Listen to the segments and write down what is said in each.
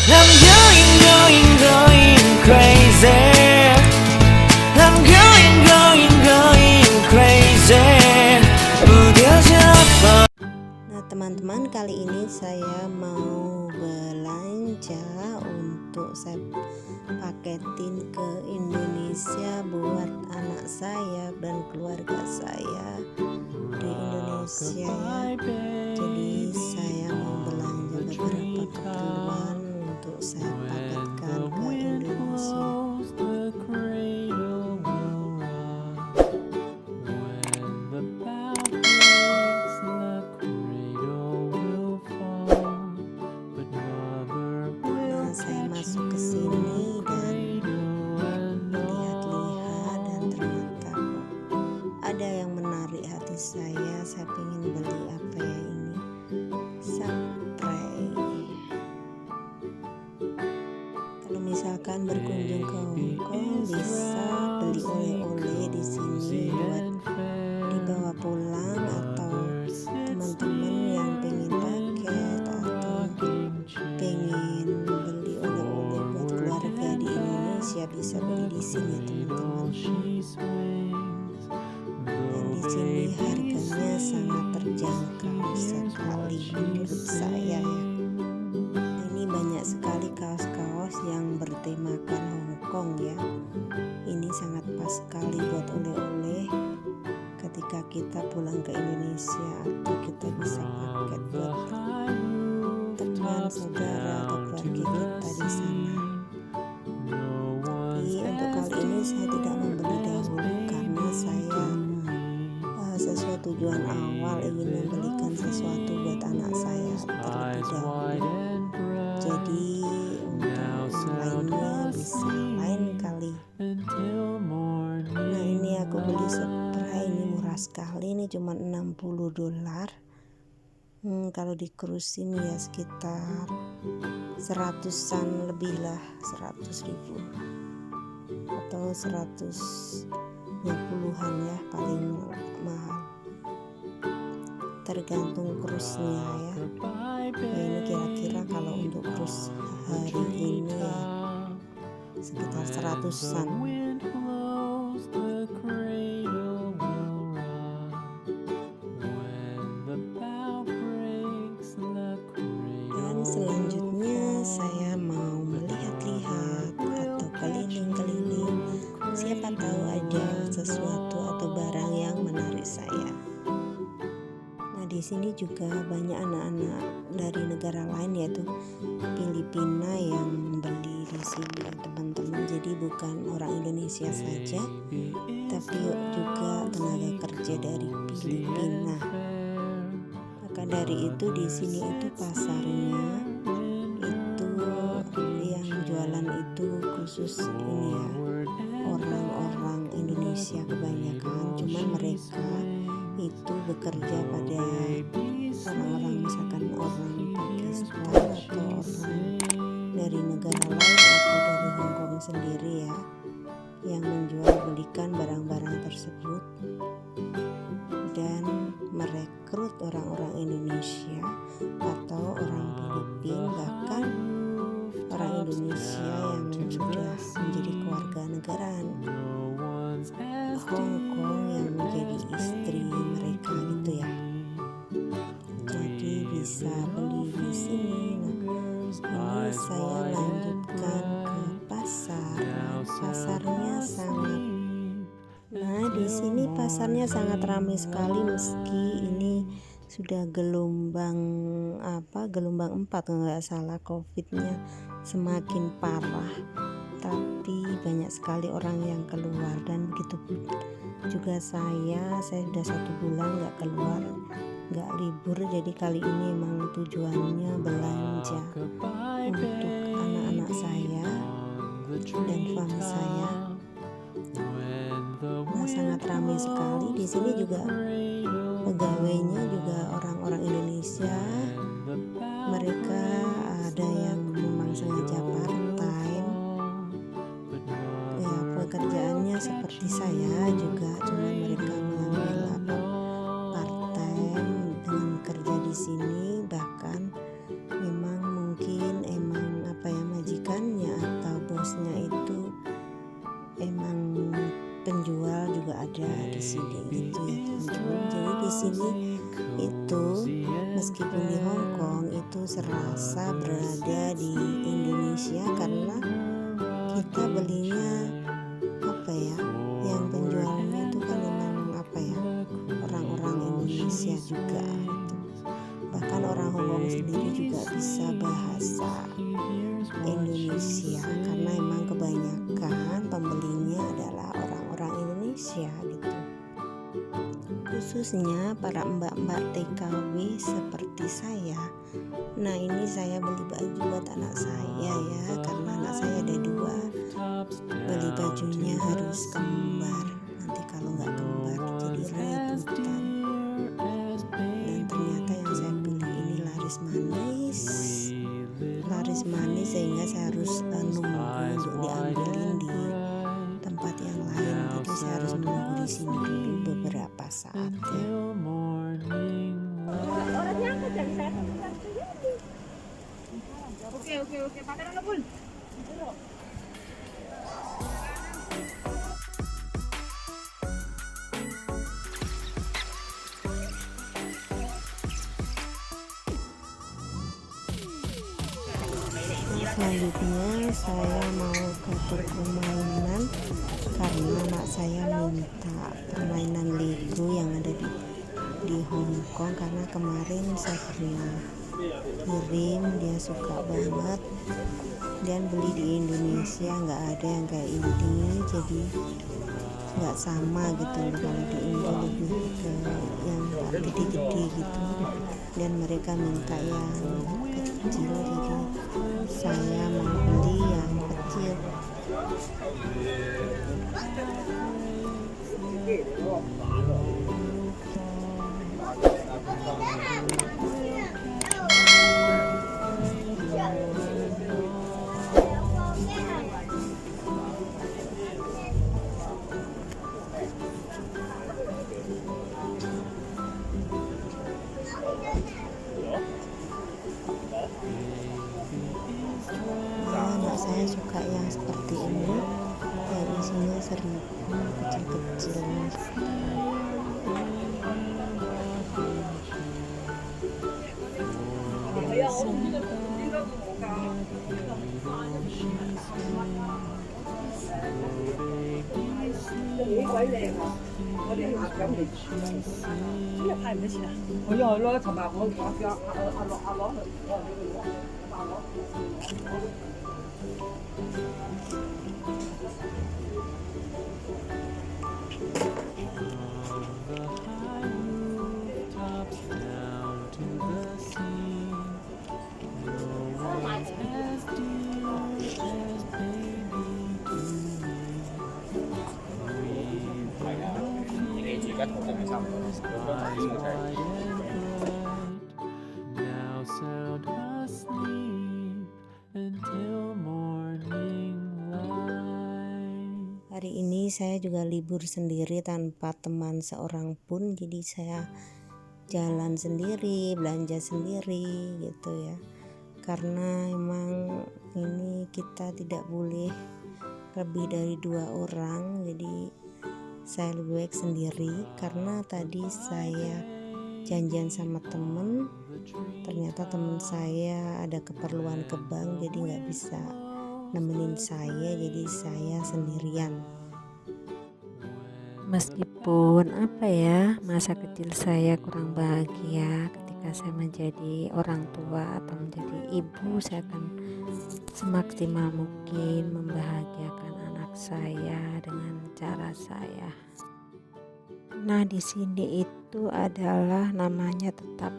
I'm going crazy. I'm going crazy. 무뎌져. Nah teman-teman, kali ini saya mau belanja untuk saya paketin ke Indonesia buat anak saya dan keluarga saya di Indonesia ya. Jadi saya mau belanja beberapa keperluan untuk saya paketkan ke Indonesia. Nah, saya masuk ke sini dan lihat-lihat dan ternyata ada yang menarik hati saya. Saya ingin beli apa ya ini? Spray. Kalau misalkan berkunjung ke Hong Kong bisa beli oleh-oleh di sini buat dibawa pulang, atau teman-teman yang pengen paket atau pengen beli oleh-oleh buat keluarga di Indonesia bisa beli di sini teman-teman. Dan di sini harganya sangat terjangkau sekali menurut saya ya. Ini banyak sekali kaos-kaos yang bertemakan Hong Kong ya. Ini sangat pas sekali buat oleh-oleh ketika kita pulang ke Indonesia, atau kita bisa paket buat teman, saudara, atau keluarga kita di sana. Tapi untuk kali ini saya tidak membeli dahulu karena saya sesuai tujuan awal ingin membelikan sesuatu buat anak saya terlebih dahulu. Jadi untuk lainnya bisa lain kali. Nah ini aku beli spray, ini murah sekali, ini cuma $60. Kalau dikerusin ya sekitar 100-an lebih lah, 100.000 atau 120-an ya paling mahal, tergantung krusnya ya. Nah, ini kira-kira kalau untuk krus hari ini ya sekitar 100-an. Dan selanjutnya saya mau melihat-lihat atau keliling-keliling, siapa tahu ada sesuatu atau barang yang menarik saya. Nah di sini juga banyak anak-anak dari negara lain, yaitu Filipina, yang beli di sini teman-teman. Jadi bukan orang Indonesia saja, tapi juga tenaga kerja dari Filipina. Maka dari itu di sini itu pasarnya itu yang jualan itu khusus ini ya, orang-orang Indonesia kebanyakan. Cuman mereka itu bekerja pada orang-orang, misalkan orang Pakistan atau orang dari negara lain atau dari Hong Kong sendiri ya, yang menjual belikan barang-barang tersebut dan merekrut orang-orang Indonesia atau orang Filipina, bahkan orang Indonesia yang sudah menjadi keluarga negaraan Hong Kong yang menjadi istri mereka gitu ya. Jadi bisa beli di sini. Nah, ini saya lanjutkan ke pasar. Di sini pasarnya sangat ramai sekali, meski ini sudah gelombang 4 kalau nggak salah, COVID-nya semakin parah, tapi banyak sekali orang yang keluar. Dan begitu juga saya sudah 1 bulan nggak keluar, nggak libur. Jadi kali ini emang tujuannya belanja untuk anak-anak saya dan suami saya. Nah, sangat ramai sekali di sini juga. Pegawainya juga orang-orang Indonesia. Mereka ada yang memang sengaja part time. Ya, pekerjaannya seperti saya juga, cuma mereka mengambil part time dengan kerja di sini. Bahkan memang mungkin ada di sini gitu ya teman-teman. Jadi di sini itu meskipun di Hong Kong itu serasa berada di Indonesia karena kita belinya apa ya, yang penjualnya itu kan memang apa ya, orang-orang Indonesia juga gitu. Bahkan orang Hong Kong sendiri juga bisa bahasa Indonesia karena emang kebanyakan pembelinya adalah orang-orang Indonesia gitu. Khususnya para mbak-mbak TKW seperti saya. Nah ini saya beli baju buat anak saya ya, karena anak saya ada 2. Beli bajunya harus kembar, nanti kalau nggak kembar jadi rebutan. Dan ternyata yang saya pilih ini laris manis sehingga saya harus nunggu untuk diambilin di tempat yang lain. Jadi saya harus menunggu di sini dulu beberapa saat ya. Oke, pakai dulu, Bun. Selanjutnya saya mau ke toko mainan karena anak saya minta permainan Lego yang ada di Hong Kong, karena kemarin saya pernah kirim, dia suka banget dan beli di Indonesia nggak ada yang kayak ini, jadi nggak sama gitu. Kalau di Indo lebih ke yang gede-gede gitu dan mereka minta yang kecil, jadi saya mau beli yang kecil. Anak saya suka yang seperti ini, dari sini 1.000 kecil-kecil. Now sound asleep until morning light. Hari ini saya juga libur sendiri tanpa teman seorang pun, jadi saya jalan sendiri, belanja sendiri gitu ya. Karena emang ini kita tidak boleh lebih dari 2 orang, jadi saya lebih baik sendiri. Karena tadi saya janjian sama temen, ternyata temen saya ada keperluan ke bank, jadi nggak bisa nemenin saya, jadi saya sendirian. Meskipun apa ya, masa kecil saya kurang bahagia ketika saya menjadi orang tua atau menjadi ibu, saya akan semaksimal mungkin membahagiakan anak saya dengan cara saya. Nah di sini itu adalah namanya tetap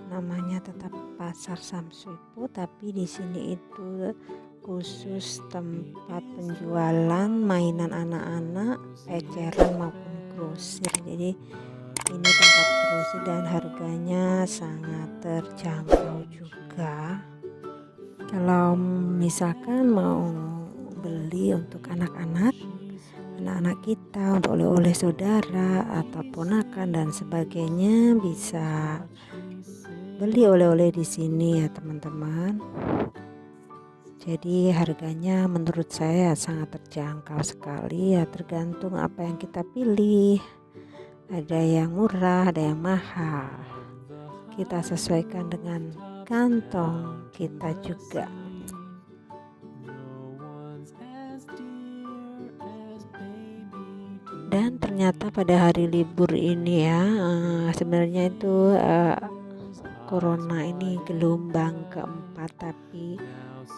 Pasar Samsuipo, tapi di sini itu khusus tempat penjualan mainan anak-anak, eceran maupun grosir. Jadi ini tempat grosir dan harganya sangat terjangkau juga. Kalau misalkan mau beli untuk anak-anak kita, untuk oleh-oleh saudara atau ponakan dan sebagainya, bisa beli oleh-oleh di sini ya teman-teman. Jadi harganya menurut saya sangat terjangkau sekali ya, tergantung apa yang kita pilih. Ada yang murah, ada yang mahal. Kita sesuaikan dengan kantong kita juga. Dan ternyata pada hari libur ini ya, sebenarnya itu corona ini gelombang keempat, tapi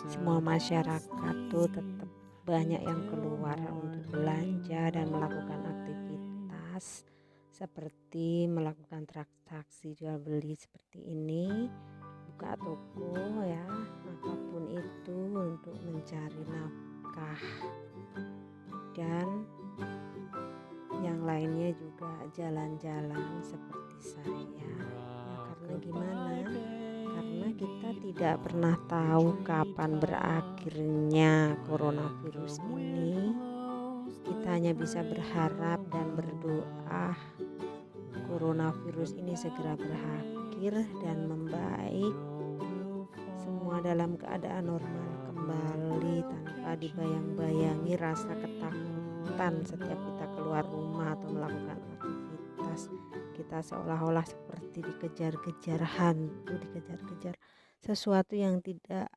semua masyarakat tuh tetap banyak yang keluar untuk belanja dan melakukan aktivitas seperti melakukan transaksi jual beli seperti ini, buka toko ya, apapun itu untuk mencari nafkah. Dan yang lainnya juga jalan-jalan seperti saya ya, karena gimana, karena kita tidak pernah tahu kapan berakhirnya coronavirus ini. Kita hanya bisa berharap dan berdoa coronavirus ini segera berakhir dan membaik, semua dalam keadaan normal kembali tanpa dibayang-bayangi rasa ketakutan setiap kita keluar rumah atau melakukan aktivitas. Kita seolah-olah seperti dikejar-kejar hantu, dikejar-kejar sesuatu yang tidak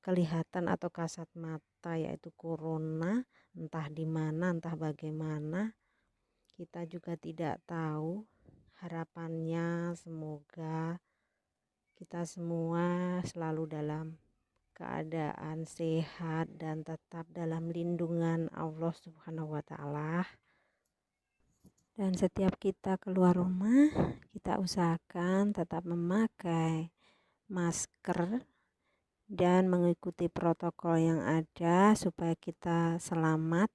kelihatan atau kasat mata, yaitu corona. Entah di mana, entah bagaimana, kita juga tidak tahu. Harapannya semoga kita semua selalu dalam keadaan sehat dan tetap dalam lindungan Allah Subhanahu wa Ta'ala. Dan setiap kita keluar rumah, kita usahakan tetap memakai masker dan mengikuti protokol yang ada supaya kita selamat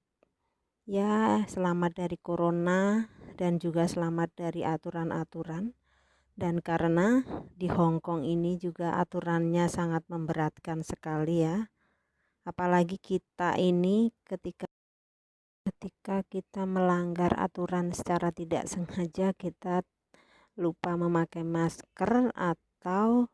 ya, selamat dari corona dan juga selamat dari aturan-aturan. Dan karena di Hong Kong ini juga aturannya sangat memberatkan sekali ya, apalagi kita ini ketika kita melanggar aturan secara tidak sengaja, kita lupa memakai masker atau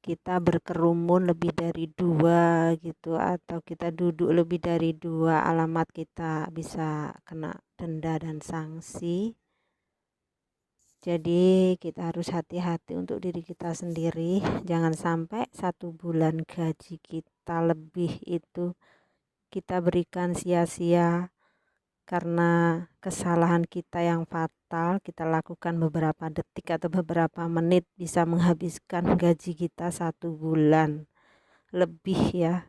kita berkerumun lebih dari 2 gitu, atau kita duduk lebih dari 2, alamat kita bisa kena denda dan sanksi. Jadi kita harus hati-hati untuk diri kita sendiri, jangan sampai 1 bulan gaji kita lebih itu kita berikan sia-sia karena kesalahan kita yang fatal. Kita lakukan beberapa detik atau beberapa menit bisa menghabiskan gaji kita 1 bulan lebih ya.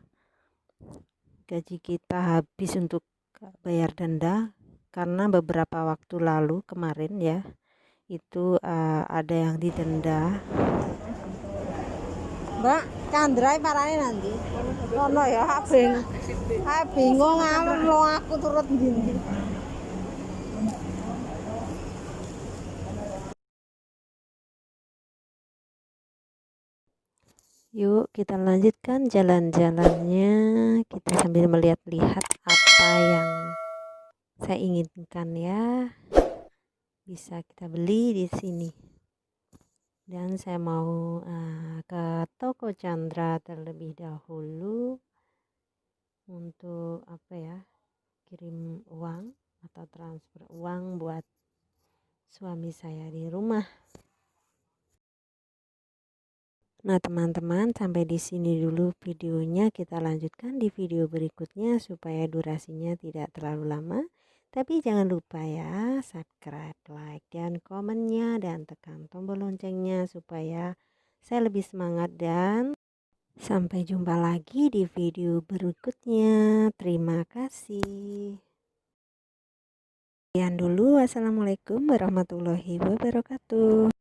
Gaji kita habis untuk bayar denda karena beberapa waktu lalu kemarin ya, itu ada yang didenda. Mbak, Chandra parane nanti. Ono ya, bingung alur lo aku turut ndi. Yuk kita lanjutkan jalan-jalannya, kita sambil melihat-lihat apa yang saya inginkan ya, bisa kita beli di sini. Dan saya mau ke toko Chandra terlebih dahulu untuk kirim uang atau transfer uang buat suami saya di rumah. Nah teman-teman, sampai di sini dulu videonya. Kita lanjutkan di video berikutnya supaya durasinya tidak terlalu lama. Tapi jangan lupa ya, subscribe, like, dan komennya, dan tekan tombol loncengnya supaya saya lebih semangat. Dan sampai jumpa lagi di video berikutnya. Terima kasih. Sekian dulu. Wassalamualaikum warahmatullahi wabarakatuh.